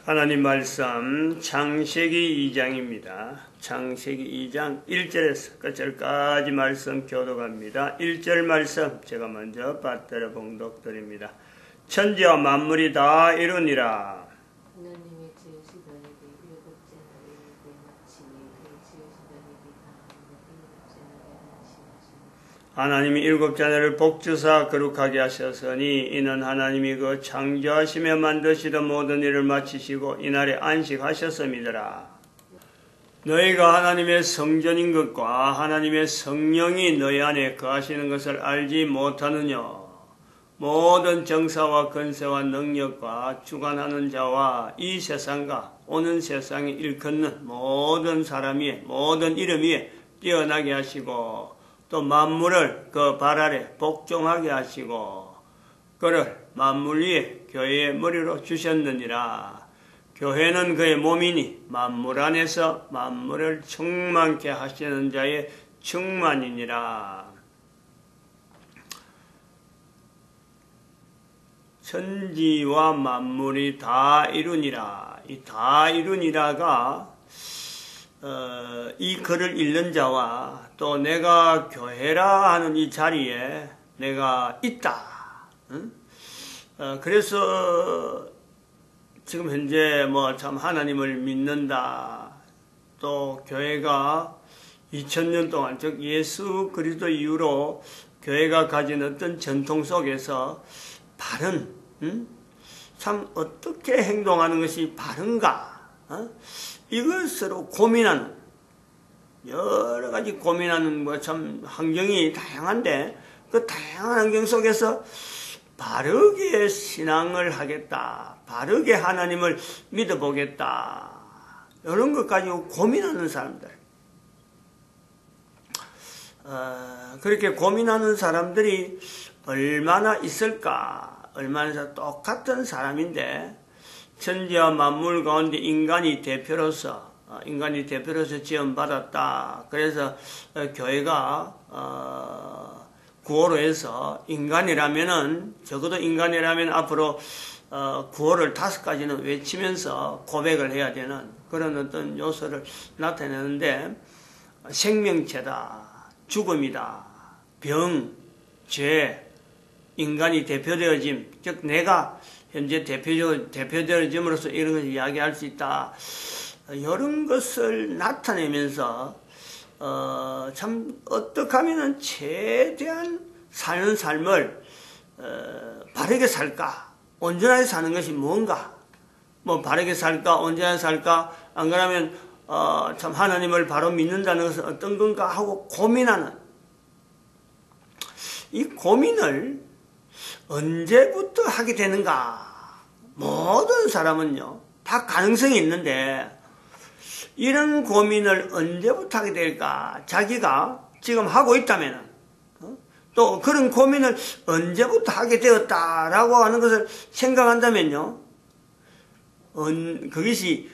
하나님 말씀 창세기 2장입니다. 창세기 2장 1절에서 끝절까지 말씀 교독합니다. 1절 말씀 제가 먼저 받들어 봉독드립니다. 천지와 만물이 다 이루니라. 하나님이 지으시던 일이 일곱째 날에 이르되 마치니 그의 지으시던 일이 다 일곱째 날에 마치시니라. 하나님이 일곱째 날을 복주사 거룩하게 하셨으니 이는 하나님이 그 창조하시며 만드시던 모든 일을 마치시고 이날에 안식하셨음이더라. 너희가 하나님의 성전인 것과 하나님의 성령이 너희 안에 거하시는 것을 알지 못하느냐. 모든 정사와 권세와 능력과 주관하는 자와 이 세상과 오는 세상에 일컫는 모든 사람 위에 모든 이름 위에 뛰어나게 하시고 또 만물을 그 발 아래 복종하게 하시고 그를 만물 위에 교회의 머리로 주셨느니라. 교회는 그의 몸이니 만물 안에서 만물을 충만케 하시는 자의 충만이니라. 천지와 만물이 다 이루니라. 이 다 이루니라가 이 글을 읽는 자와 또 내가 교회라 하는 이 자리에 내가 있다. 응? 그래서 지금 현재 뭐 참 하나님을 믿는다. 또 교회가 2000년 동안 즉 예수 그리스도 이후로 교회가 가진 어떤 전통 속에서 바른 참 어떻게 행동하는 것이 바른가 이것으로 고민하는 여러 가지 고민하는 뭐 참 환경이 다양한데 그 다양한 환경 속에서 바르게 신앙을 하겠다. 바르게 하나님을 믿어보겠다. 이런 것 가지고 고민하는 사람들. 그렇게 고민하는 사람들이 얼마나 있을까? 얼마나 똑같은 사람인데 천지와 만물 가운데 인간이 대표로서 지원받았다. 그래서 교회가 구호로 해서 인간이라면은 적어도 인간이라면 앞으로 구호를 5가지는 외치면서 고백을 해야 되는 그런 어떤 요소를 나타내는데 생명체다, 죽음이다, 병, 죄, 인간이 대표되어짐, 즉 내가 현재 대표되어짐으로써 이런 것을 이야기할 수 있다. 이런 것을 나타내면서 참 어떻게 하면 최대한 사는 삶을 바르게 살까? 온전하게 사는 것이 뭔가? 뭐 바르게 살까? 온전하게 살까? 안 그러면 참 하나님을 바로 믿는다는 것은 어떤 건가 하고 고민하는 이 고민을 언제부터 하게 되는가? 모든 사람은요 다 가능성이 있는데 이런 고민을 언제부터 하게 될까? 자기가 지금 하고 있다면 또 그런 고민을 언제부터 하게 되었다라고 하는 것을 생각한다면요 그것이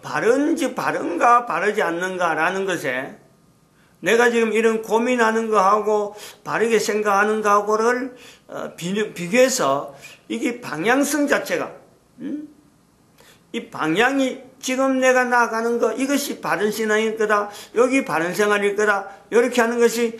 바른지 바른가 바르지 않는가라는 것에 내가 지금 이런 고민하는 거하고 바르게 생각하는 거하고를 비교해서 이게 방향성 자체가 이 방향이 지금 내가 나아가는 거 이것이 바른 신앙일 거다. 여기 바른 생활일 거다. 이렇게 하는 것이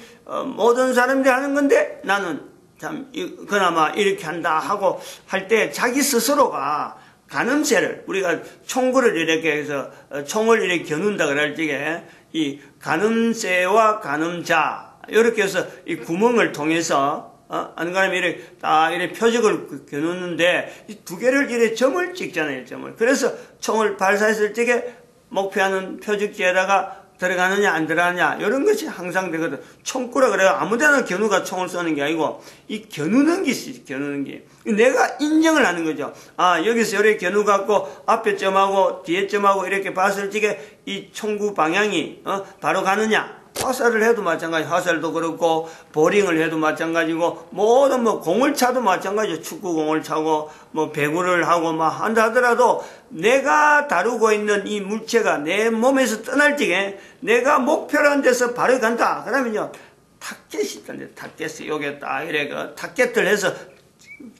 모든 사람들이 하는 건데 나는 참 그나마 이렇게 한다 하고 할 때 자기 스스로가 가늠쇠를 우리가 총구를 이렇게 해서 총을 이렇게 겨눈다 그럴 적에 이 가늠쇠와 가늠자 이렇게 해서 이 구멍을 통해서 안 그러면 이렇게 딱 이렇게 표적을 겨누는데 이 두 개를 이렇게 점을 찍잖아요, 점을. 그래서 총을 발사했을 적에 목표하는 표적지에다가 들어가느냐 안 들어가느냐 이런 것이 항상 되거든. 총구라 그래요. 아무데나 겨누가 총을 쏘는 게 아니고 이 겨누는 게 있어요. 겨누는 게 내가 인정을 하는 거죠. 아 여기서 이렇게 겨누 갖고 앞에 점하고 뒤에 점하고 이렇게 봤을 적에 이 총구 방향이 바로 가느냐. 화살을 해도 마찬가지, 화살도 그렇고 보링을 해도 마찬가지고 모든 뭐 공을 차도 마찬가지죠. 축구공을 차고 뭐 배구를 하고 막 한다 하더라도 내가 다루고 있는 이 물체가 내 몸에서 떠날 적에 내가 목표라는 데서 바로 간다. 그러면요 타켓이 있던데 타켓이 여기 딱 이래 타켓을 해서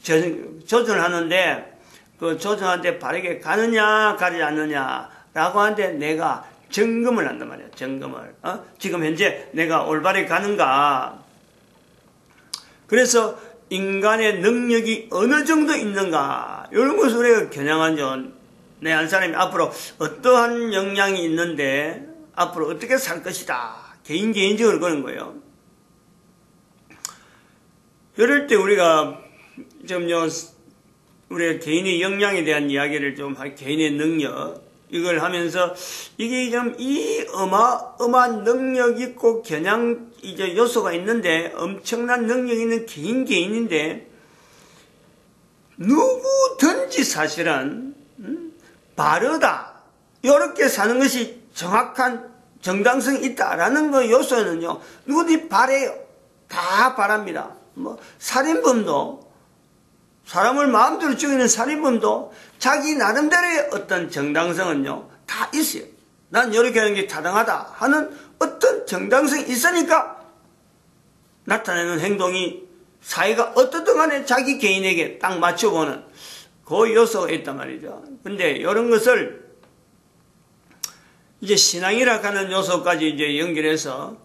조준을 하는데 그 조정한테 바르게 가느냐 가지 않느냐라고 하는데 내가 점검을 한단 말이야. 점검을. 지금 현재 내가 올바르게 가는가. 그래서 인간의 능력이 어느 정도 있는가 이런 것을 우리가 겨냥하죠. 내 한 사람이 앞으로 어떠한 역량이 있는데 앞으로 어떻게 살 것이다. 개인적으로 그런 거예요. 이럴 때 우리가 좀요, 우리가 개인의 역량에 대한 이야기를 좀 개인의 능력 이걸 하면서 이게 좀 이 어마어마한 능력 있고 겨냥 이제 요소가 있는데 엄청난 능력 있는 개인인데 누구든지 사실은 바르다 이렇게 사는 것이 정확한 정당성이 있다라는 그 요소는요 누구든지 바래요. 다 바랍니다. 뭐 살인범도 사람을 마음대로 죽이는 살인범도 자기 나름대로의 어떤 정당성은요 다 있어요. 난 이렇게 하는 게 타당하다 하는 어떤 정당성이 있으니까 나타내는 행동이 사회가 어떻든 간에 자기 개인에게 딱 맞춰보는 그 요소가 있단 말이죠. 근데 이런 것을 이제 신앙이라 하는 요소까지 이제 연결해서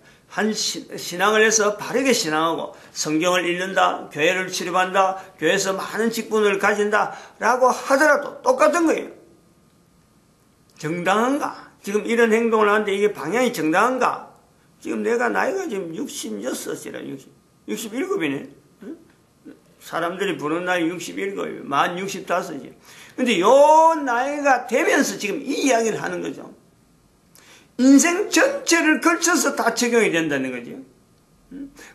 신앙을 해서 바르게 신앙하고 성경을 읽는다, 교회를 출입한다, 교회에서 많은 직분을 가진다 라고 하더라도 똑같은 거예요. 정당한가? 지금 이런 행동을 하는데 이게 방향이 정당한가? 지금 내가 나이가 지금 66이라 67이네. 사람들이 부르는 나이 67이에요. 만 65이에요. 근데 요 나이가 되면서 지금 이 이야기를 하는 거죠. 인생 전체를 걸쳐서 다 적용이 된다는 거죠.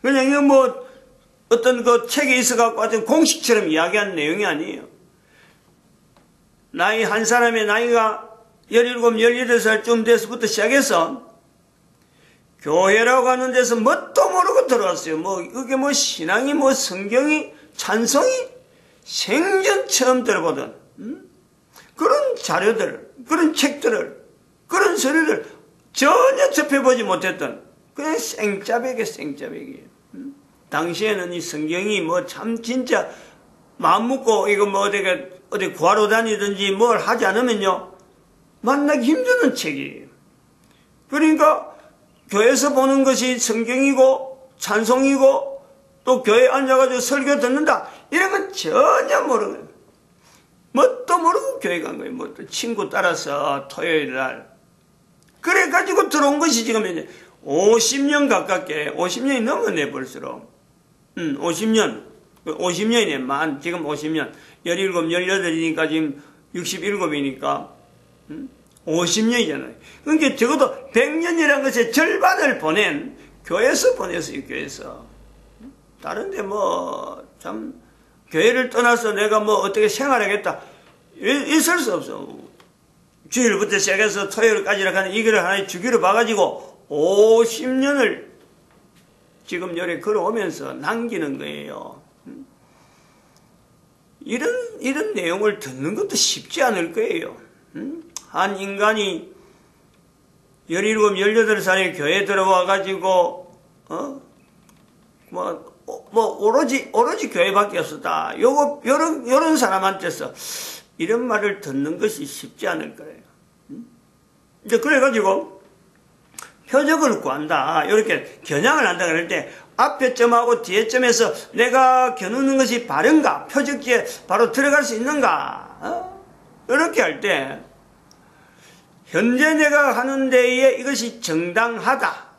그냥 이거 뭐 어떤 그 책에 있어갖고 아주 공식처럼 이야기한 내용이 아니에요. 나이 한 사람의 나이가 17, 18살쯤 돼서부터 시작해서 교회라고 하는 데서 뭣도 모르고 들어왔어요. 뭐 이게 뭐 신앙이 뭐 성경이 찬송이 생전 처음 들어보던 그런 자료들, 그런 책들을, 그런 소리를 전혀 접해보지 못했던 그냥 생짜배기예요. 당시에는 이 성경이 뭐 참 진짜 마음 먹고 이거 뭐 어디 구하러 다니든지 뭘 하지 않으면요 만나기 힘드는 책이에요. 그러니까 교회에서 보는 것이 성경이고 찬송이고 또 교회에 앉아가지고 설교 듣는다 이런 건 전혀 모르는 뭣도 모르고 교회 간 거예요. 뭐 또 친구 따라서 토요일 날 그래가지고 들어온 것이 지금 이제 50년 가깝게 50년이 넘었네 벌써. 50년이네. 지금 50년 17, 18이니까 지금 67이니까 50년이잖아요. 그러니까 적어도 100년이라는 것의 절반을 보낸 교회에서 보냈어요. 교회에서. 다른데 뭐 참 교회를 떠나서 내가 뭐 어떻게 생활하겠다 있을 수 없어. 주일부터 시작해서 토요일까지라 하는 이거를 하나의 주기로 봐가지고 50년을 지금 여기 걸어오면서 남기는 거예요. 이런 내용을 듣는 것도 쉽지 않을 거예요. 한 인간이 17, 18살에 교회에 들어와가지고, 오로지 교회밖에 없었다. 요런 사람한테서 이런 말을 듣는 것이 쉽지 않을 거예요. 이제 그래가지고, 표적을 구한다. 이렇게 겨냥을 한다 그럴 때, 앞에 점하고 뒤에 점에서 내가 겨누는 것이 바른가? 표적지에 바로 들어갈 수 있는가? 이렇게 할 때, 현재 내가 하는 데에 이것이 정당하다.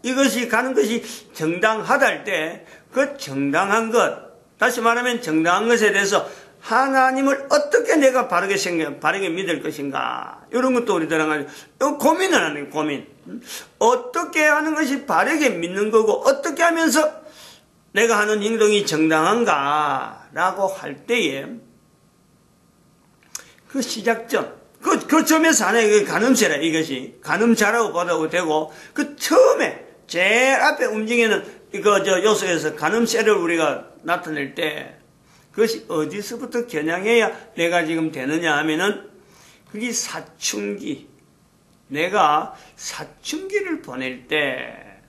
이것이 가는 것이 정당하다 할 때, 그 정당한 것, 다시 말하면 정당한 것에 대해서 하나님을 어떻게 내가 바르게 믿을 것인가. 이런 것도 우리들은 고민을 하는 거예요, 고민. 어떻게 하는 것이 바르게 믿는 거고, 어떻게 하면서 내가 하는 행동이 정당한가. 라고 할 때에, 그 시작점, 그 점에서 하나의 가늠쇠라, 이것이. 가늠자라고 봐도 되고, 그 처음에, 제일 앞에 움직이는 요소에서 가늠쇠를 우리가 나타낼 때, 그것이 어디서부터 겨냥해야 내가 지금 되느냐 하면은, 그게 사춘기. 내가 사춘기를 보낼 때,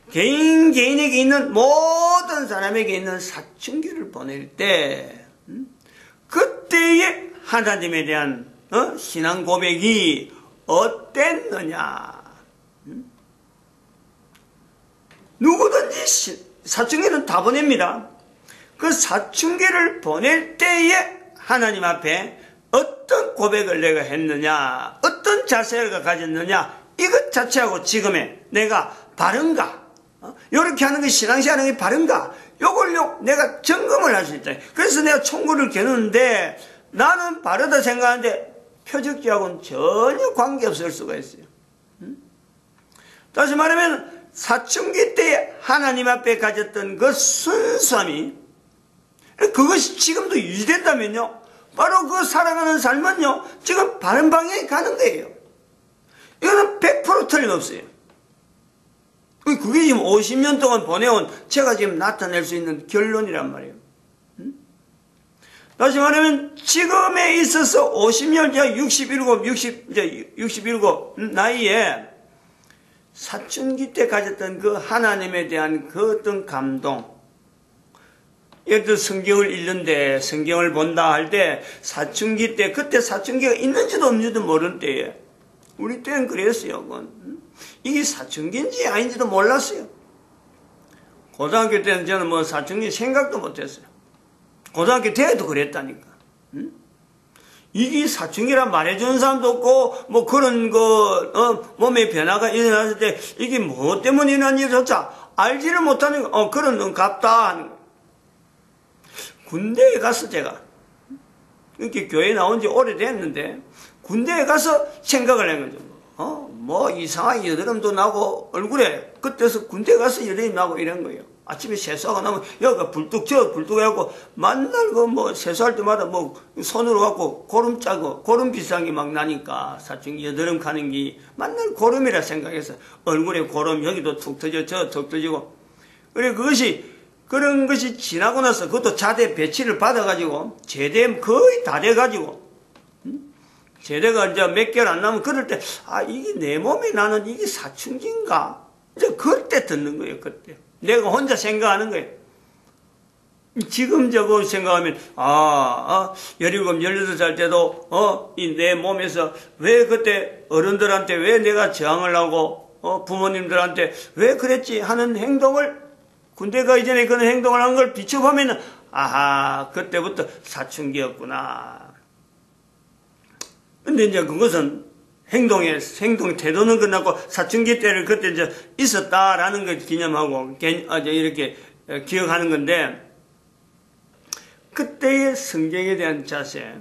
개인에게 있는, 모든 사람에게 있는 사춘기를 보낼 때, 그때에 하나님에 대한 신앙 고백이 어땠느냐? 누구든지 사춘기는 다 보냅니다. 그 사춘기를 보낼 때에 하나님 앞에 어떤 고백을 내가 했느냐, 어떤 자세를 가졌느냐, 이것 자체하고 지금의 내가 바른가, 이렇게 하는 게 신앙생활 하는 게 바른가, 요걸요 내가 점검을 할 수 있다. 그래서 내가 총구를 겨누는데 나는 바르다 생각하는데 표적지하고는 전혀 관계없을 수가 있어요. 다시 말하면 사춘기 때 하나님 앞에 가졌던 그 순수함이 그것이 지금도 유지된다면요, 바로 그 살아가는 삶은요 지금 바른 방향에 가는 거예요. 이거는 100% 틀림없어요. 그게 지금 50년 동안 보내온 제가 지금 나타낼 수 있는 결론이란 말이에요. 다시 말하면 지금에 있어서 50년, 67 나이에 사춘기 때 가졌던 그 하나님에 대한 그 어떤 감동, 예를 들어 성경을 읽는데, 성경을 본다 할 때 사춘기 때, 그때 사춘기가 있는지도 없는지도 모르는 때에, 우리 때는 그랬어요. 그건. 이게 사춘기인지 아닌지도 몰랐어요. 고등학교 때는 저는 뭐 사춘기 생각도 못했어요. 고등학교 때에도 그랬다니까. 이게 사춘기란 말해주는 사람도 없고, 뭐 그런 몸의 변화가 일어났을 때, 이게 뭐 때문에 일어난지 조차 알지를 못하는 거, 그런 건 같다 하는 거. 군대에 가서 제가, 이렇게 교회 나온 지 오래됐는데, 군대에 가서 생각을 한 거죠. 뭐 이상하게 여드름도 나고, 얼굴에, 그때서 군대 가서 여드름이 나고 이런 거예요. 아침에 세수하고 나면 여기가 불뚝 해갖고 만날 뭐 세수할 때마다 뭐 손으로 갖고 고름 짜고 고름 비싼 게 막 나니까 사춘기 여드름 가는 게 만날 고름이라 생각해서 얼굴에 고름 여기도 툭 터져 저 툭 터지고, 그래 그런 것이 지나고 나서 그것도 자대 배치를 받아가지고 제대 거의 다 돼가지고 제대가 이제 몇 개월 안 나면 그럴 때 이게 내 몸에 나는 이게 사춘기인가? 이제 그때 듣는 거예요. 그때 내가 혼자 생각하는 거예요. 지금 저거 생각하면 17, 18살 때도 이 내 몸에서 왜 그때 어른들한테 왜 내가 저항을 하고 부모님들한테 왜 그랬지 하는 행동을, 군대 가기 전에 그런 행동을 한 걸 비춰보면은 그때부터 사춘기였구나. 근데 이제 그것은 행동 태도는 끝났고 사춘기 때를 그때 이제 있었다라는 걸 기념하고 이렇게 기억하는 건데, 그때의 성경에 대한 자세,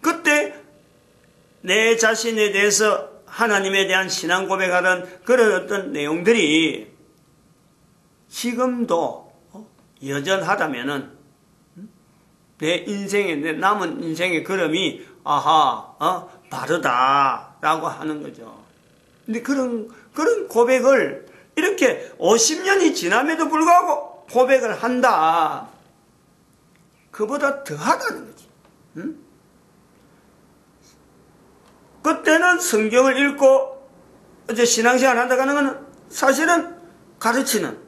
그때 내 자신에 대해서 하나님에 대한 신앙 고백하던 그런 어떤 내용들이 지금도 여전하다면은 내 인생에, 내 남은 인생의 걸음이 바르다라고 하는 거죠. 근데 그런 고백을 이렇게 50년이 지남에도 불구하고 고백을 한다. 그보다 더하다는 거지. 그때는 성경을 읽고 이제 신앙생활 한다고 하는 것은 사실은 가르치는,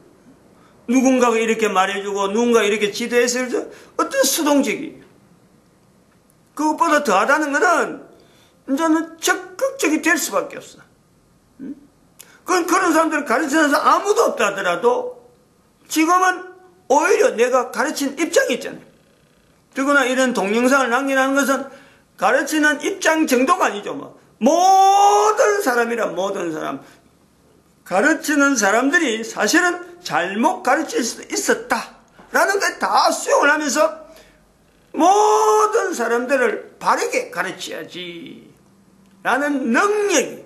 누군가가 이렇게 말해주고 누군가 이렇게 지도해서 어떤 수동적이에요. 그것보다 더하다는 것은 이제는 적극적이 될 수밖에 없어. 그런 사람들을 가르치는 사람 아무도 없다 하더라도 지금은 오히려 내가 가르치는 입장이 있잖아요. 더구나 이런 동영상을 남기라는 것은 가르치는 입장 정도가 아니죠. 모든 사람이란 모든 사람, 가르치는 사람들이 사실은 잘못 가르칠 수도 있었다라는 걸 다 수용을 하면서 모든 사람들을 바르게 가르쳐야지 라는 능력이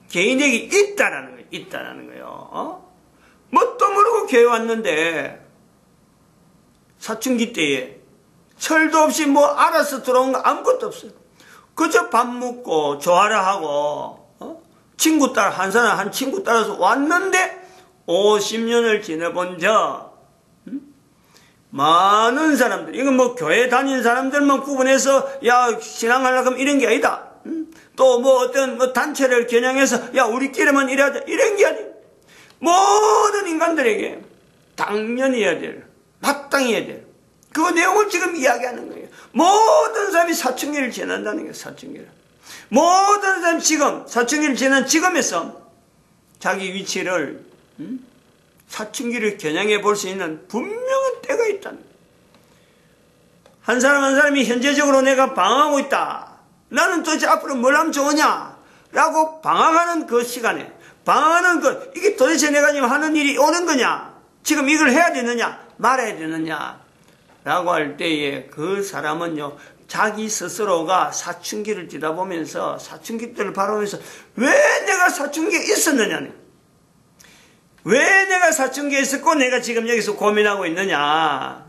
개인에게 있다라는 거예요. 뭣도 모르고 교회 왔는데 사춘기 때에 철도 없이 뭐 알아서 들어온 거 아무것도 없어요. 그저 밥 먹고 좋아라 하고 친구 따라 한 친구 따라서 왔는데 50년을 지내본 많은 사람들, 이건 뭐 교회 다니는 사람들만 구분해서 신앙하려고 하면 이런 게 아니다. 또 뭐 어떤 단체를 겨냥해서 우리끼리만 이래야 돼, 이런 게 아니에요. 모든 인간들에게 당연히 해야 될, 마땅히 해야 될 그 내용을 지금 이야기하는 거예요. 모든 사람이 사춘기를 지난다는 거예요. 사춘기를. 모든 사람이 지금 사춘기를 지난 지금에서 자기 위치를 사춘기를 겨냥해 볼 수 있는 분명한 때가 있다는 거예요. 한 사람 한 사람이 현재적으로 내가 방황하고 있다. 나는 도대체 앞으로 뭘 하면 좋으냐? 라고 방황하는 그 시간에 방황하는 이게 도대체 내가 지금 하는 일이 옳은 거냐? 지금 이걸 해야 되느냐? 말아야 되느냐? 라고 할 때에 그 사람은요, 자기 스스로가 사춘기를 지나보면서 사춘기 때를 바라보면서 왜 내가 사춘기에 있었느냐? 왜 내가 사춘기에 있었고 내가 지금 여기서 고민하고 있느냐?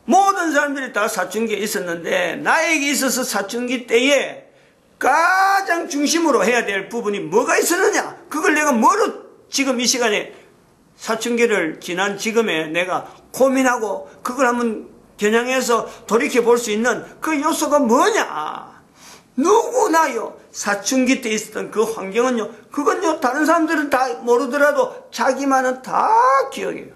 모든 사람들이 다 사춘기에 있었는데 나에게 있어서 사춘기 때에 가장 중심으로 해야 될 부분이 뭐가 있었느냐? 그걸 내가 뭐로 지금 이 시간에 사춘기를 지난 지금에 내가 고민하고 그걸 한번 겨냥해서 돌이켜 볼 수 있는 그 요소가 뭐냐? 누구나요, 사춘기 때 있었던 그 환경은요, 그건요, 다른 사람들은 다 모르더라도 자기만은 다 기억해요.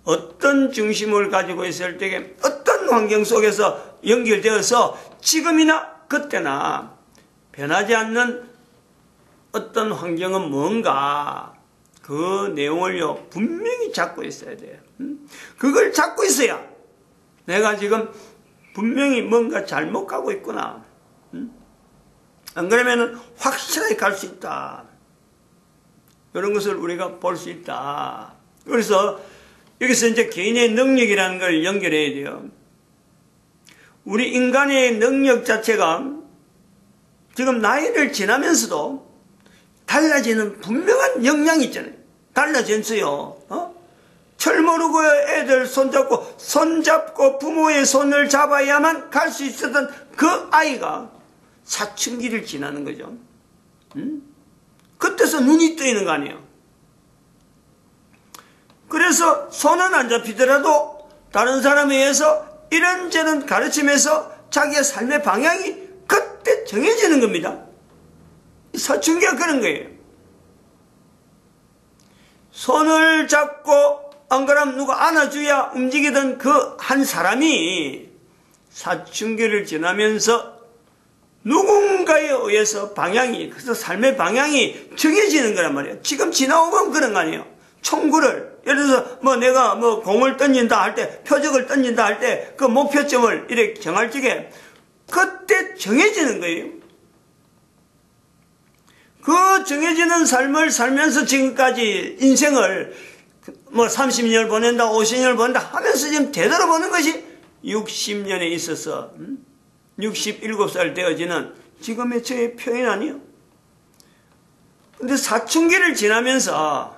어떤 중심을 가지고 있을 때에 어떤 환경 속에서 연결되어서 지금이나 그때나 변하지 않는 어떤 환경은 뭔가 그 내용을요 분명히 잡고 있어야 돼요. 그걸 잡고 있어야 내가 지금 분명히 뭔가 잘못 가고 있구나. 안 그러면은 확실하게 갈 수 있다. 이런 것을 우리가 볼 수 있다. 그래서 여기서 이제 개인의 능력이라는 걸 연결해야 돼요. 우리 인간의 능력 자체가 지금 나이를 지나면서도 달라지는 분명한 역량이 있잖아요. 달라졌어요. 철 모르고 애들 손잡고 부모의 손을 잡아야만 갈 수 있었던 그 아이가 사춘기를 지나는 거죠. 그때서 눈이 뜨이는 거 아니에요. 그래서 손은 안 잡히더라도 다른 사람에 의해서 이런저런 가르침에서 자기의 삶의 방향이 그때 정해지는 겁니다. 사춘기가 그런 거예요. 손을 잡고 안 그러면 누가 안아줘야 움직이던 그 한 사람이 사춘기를 지나면서 누군가에 의해서 방향이, 그래서 삶의 방향이 정해지는 거란 말이에요. 지금 지나오면 그런 거 아니에요. 총구를, 예를 들어서 내가 공을 던진다 할 때, 표적을 던진다 할 때 그 목표점을 이렇게 정할 적에 그때 정해지는 거예요. 그 정해지는 삶을 살면서 지금까지 인생을 30년을 보낸다, 50년을 보낸다 하면서 지금 되돌아보는 것이 60년에 있어서 67살 되어지는 지금의 저의 표현 아니에요. 근데 사춘기를 지나면서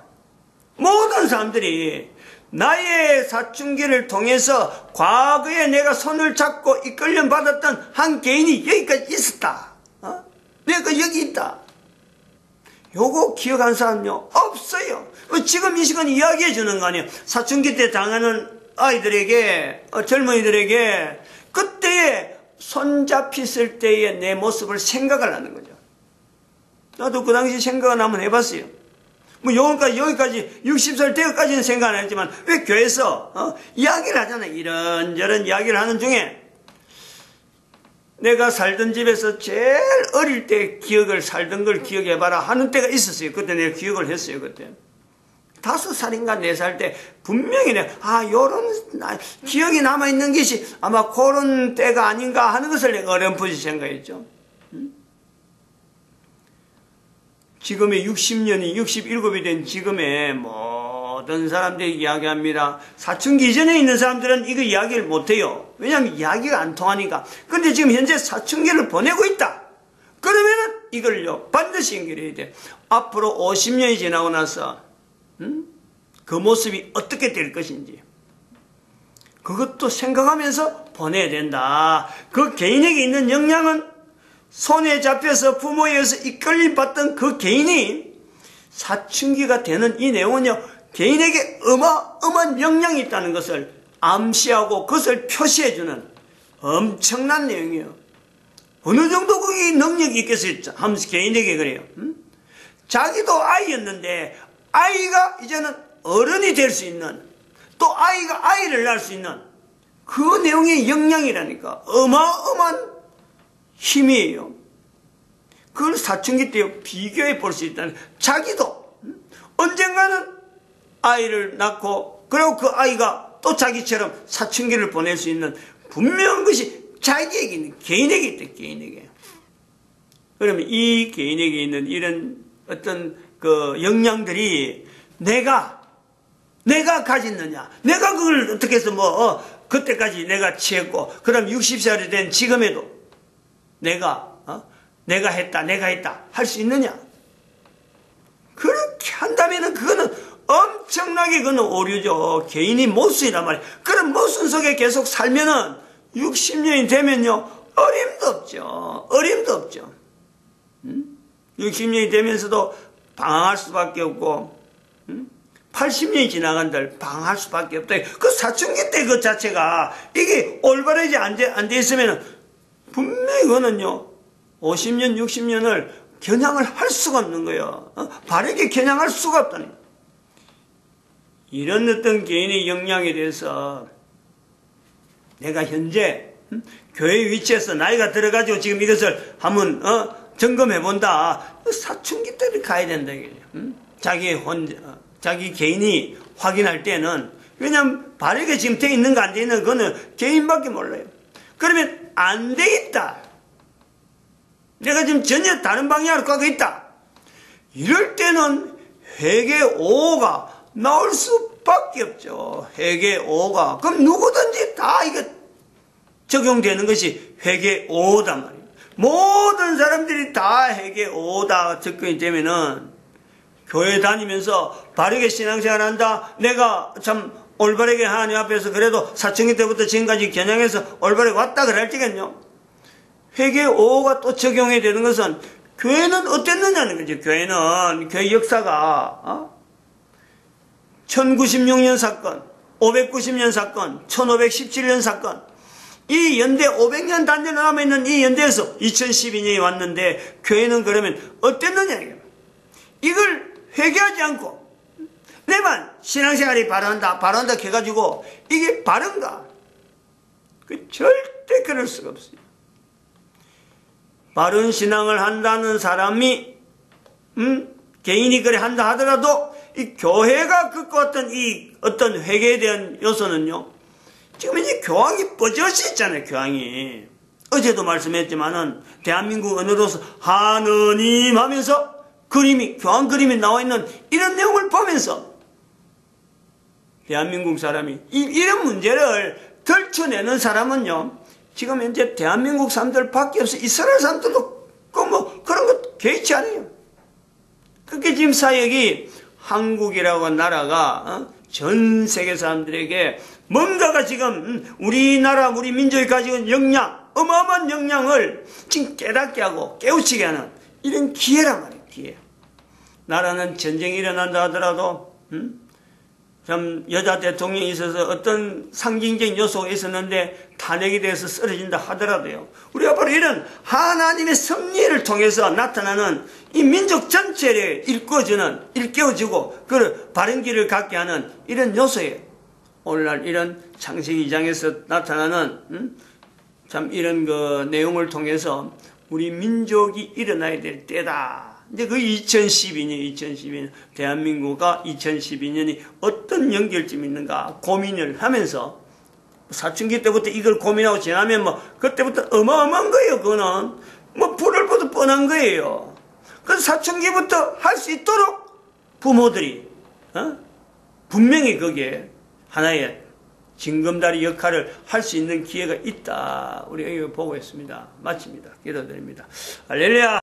모든 사람들이 나의 사춘기를 통해서 과거에 내가 손을 잡고 이끌림 받았던 한 개인이 여기까지 있었다. 내가 여기 있다. 요거 기억한 사람요 없어요. 지금 이 시간 이야기해 주는 거 아니에요. 사춘기 때 당하는 아이들에게, 젊은이들에게 그때의 손 잡혔을 때의 내 모습을 생각을 하는 거죠. 나도 그 당시 생각을 한번 해봤어요. 여기까지 60살 때까지는 생각 안 했지만 왜 교회에서 이야기를 하잖아요. 이런저런 이야기를 하는 중에 내가 살던 집에서 제일 어릴 때 살던 걸 기억해봐라 하는 때가 있었어요. 그때 내가 기억을 했어요. 그때 5살인가 4살 때 분명히 요런 기억이 남아있는 것이 아마 그런 때가 아닌가 하는 것을 내가 어렴풋이 생각했죠. 지금의 60년이 67이 된 지금의 모든 사람들이 이야기합니다. 사춘기 이전에 있는 사람들은 이거 이야기를 못해요. 왜냐하면 이야기가 안 통하니까. 그런데 지금 현재 사춘기를 보내고 있다. 그러면은 이걸요 반드시 연결해야 돼. 앞으로 50년이 지나고 나서 그 모습이 어떻게 될 것인지 그것도 생각하면서 보내야 된다. 그 개인에게 있는 역량은 손에 잡혀서 부모에 의해서 이끌림 받던 그 개인이 사춘기가 되는 이 내용은요, 개인에게 어마어마한 역량이 있다는 것을 암시하고 그것을 표시해주는 엄청난 내용이에요. 어느 정도 거기 능력이 있겠어요? 하면서 개인에게 그래요. 자기도 아이였는데 아이가 이제는 어른이 될 수 있는, 또 아이가 아이를 낳을 수 있는 그 내용의 영향이라니까. 어마어마한 힘이에요. 그걸 사춘기 때 비교해 볼 수 있다는. 자기도 언젠가는 아이를 낳고 그리고 그 아이가 또 자기처럼 사춘기를 보낼 수 있는 분명한 것이 자기에게 있는, 개인에게 있다. 개인에게. 그러면 이 개인에게 있는 이런 어떤 그 역량들이 내가 가졌느냐, 내가 그걸 어떻게 해서 그때까지 내가 취했고, 그럼 60살이 된 지금에도 내가 했다 할 수 있느냐? 그렇게 한다면은 그거는 엄청나게 그거는 오류죠. 개인이 모순이란 말이에요. 그런 모순 속에 계속 살면은 60년이 되면요, 어림도 없죠. 60년이 되면서도 방황할 수밖에 없고, 80년이 지나간들 방황할 수밖에 없다. 그 사춘기 때 그 자체가 이게 올바르지 안 돼 있으면 분명히 그거는요, 50년, 60년을 겨냥을 할 수가 없는 거예요. 바르게 겨냥할 수가 없다니. 이런 어떤 개인의 역량에 대해서 내가 현재 교회 위치에서 나이가 들어가지고 지금 이것을 한번 점검해 본다. 사춘기 때를 가야 된다. 자기 개인이 확인할 때는, 왜냐하면 바르게 지금 돼 있는가 안 돼 있는 거는 개인밖에 몰라요. 그러면 안 돼 있다. 내가 지금 전혀 다른 방향으로 가고 있다. 이럴 때는 회개 5호가 나올 수밖에 없죠. 회개 5호가. 그럼 누구든지 다 이거 적용되는 것이 회개 5호단 말이에요. 모든 사람들이 다 회개 5호다 접근이 되면은 교회 다니면서 바르게 신앙생활 한다. 내가 참 올바르게 하나님 앞에서 그래도 사춘기 때부터 지금까지 겨냥해서 올바르게 왔다 그럴지겠요. 회개 5호가 또 적용이 되는 것은 교회는 어땠느냐는 거죠. 교회 역사가 1096년 사건, 590년 사건, 1517년 사건, 이 연대 500년 단대로 남아있는 이 연대에서 2012년이 왔는데 교회는 그러면 어땠느냐. 이걸 회개하지 않고 내만 신앙생활이 바른다 해가지고 이게 바른가? 절대 그럴 수가 없어요. 바른 신앙을 한다는 사람이 개인이 그래 한다 하더라도 이 교회가 겪어왔던 이 어떤 회개에 대한 요소는요, 지금 이제 교황이 뻗어져 있잖아요. 교황이 어제도 말씀했지만은 대한민국 언어로서 하느님 하면서 교황 그림이 나와 있는 이런 내용을 보면서 대한민국 사람이 이런 문제를 덜쳐내는 사람은요, 지금 현재 대한민국 사람들 밖에 없어. 이스라엘 사람들도 그런 것 개의치 않아요. 그렇게 지금 사역이 한국이라고 나라가 전 세계 사람들에게 뭔가가 지금 우리나라 우리 민족이 가지고 있는 역량, 어마어마한 역량을 지금 깨닫게 하고 깨우치게 하는 이런 기회란 말이에요. 기회. 나라는 전쟁이 일어난다 하더라도 참 여자 대통령이 있어서 어떤 상징적인 요소가 있었는데 탄핵이 돼서 쓰러진다 하더라도요, 우리가 바로 이런 하나님의 섭리를 통해서 나타나는 이 민족 전체를 일깨워주고 그 바른 길을 갖게 하는 이런 요소예요. 오늘날 이런 창세기 2장에서 나타나는 참 이런 그 내용을 통해서 우리 민족이 일어나야 될 때다. 이제 그 2012년 대한민국과 2012년이 어떤 연결점이 있는가 고민을 하면서, 사춘기 때부터 이걸 고민하고 지나면 그때부터 어마어마한 거예요. 그거는 불을 보듯 뻔한 거예요. 그래서 사춘기부터 할 수 있도록 부모들이 분명히 거기에 하나의 징검다리 역할을 할 수 있는 기회가 있다. 우리가 이거 보고 있습니다. 마칩니다. 기도드립니다. 할렐루야.